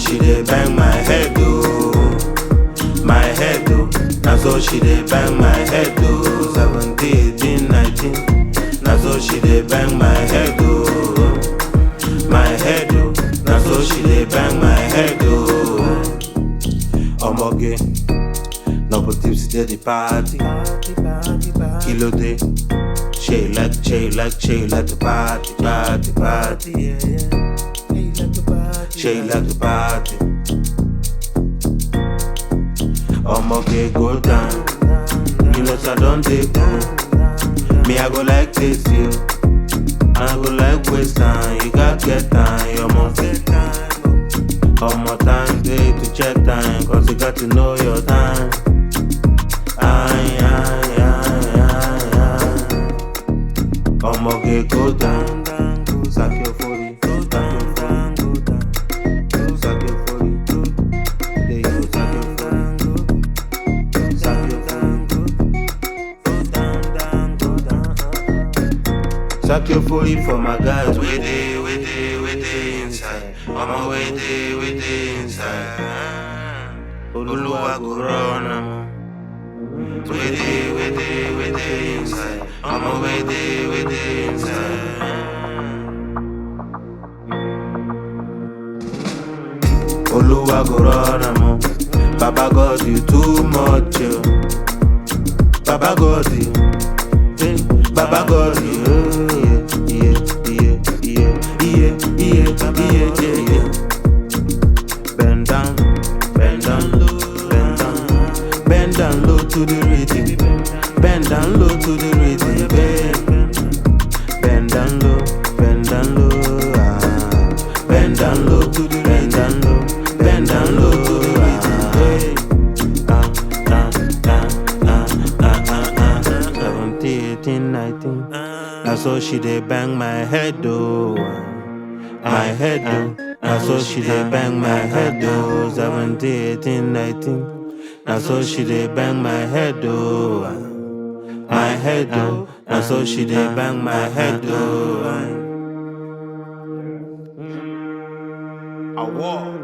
she dey bang my head, oh. My head, oh. Na so she dey bang my head, oh. 17, 18, 19. Na so she dey bang my head, oh. My head, oh. Na so she dey bang my head, oh. Omoge, no put tips dey the party. Kilo day, she like the party, yeah, yeah. She like the party. Omoge go down, you know I don't take go. Me I go like this, you. I go like waste time, you got get time, you must get time. One more time, day to check time, cause you got to know your time. Omoge go down, go sack your 40, go down, go down, go sack your 40, go. There you go, sack your 40, go sack your 40, go down. Sack your 40 for my guys, with it inside. Omo with it inside. Oluwa go run am. With it inside. Omo with it inside. Oluwa go run am. Baba God you too much, yo. Baba God you, Baba God you, yeah. Bend down, bend down low, bend down, bend down low to the rhythm, bend down low to the rhythm, bend down low, bend down low to the rhythm, bend down low to the rhythm, 17, 18, 19. That's so she dey bang my head, oh. My head, oh. That's so she dey bang my head, oh. 17, 18, 19. That's so she dey bang my head, oh. My head, oh. That's so she dey bang my head, oh. A war.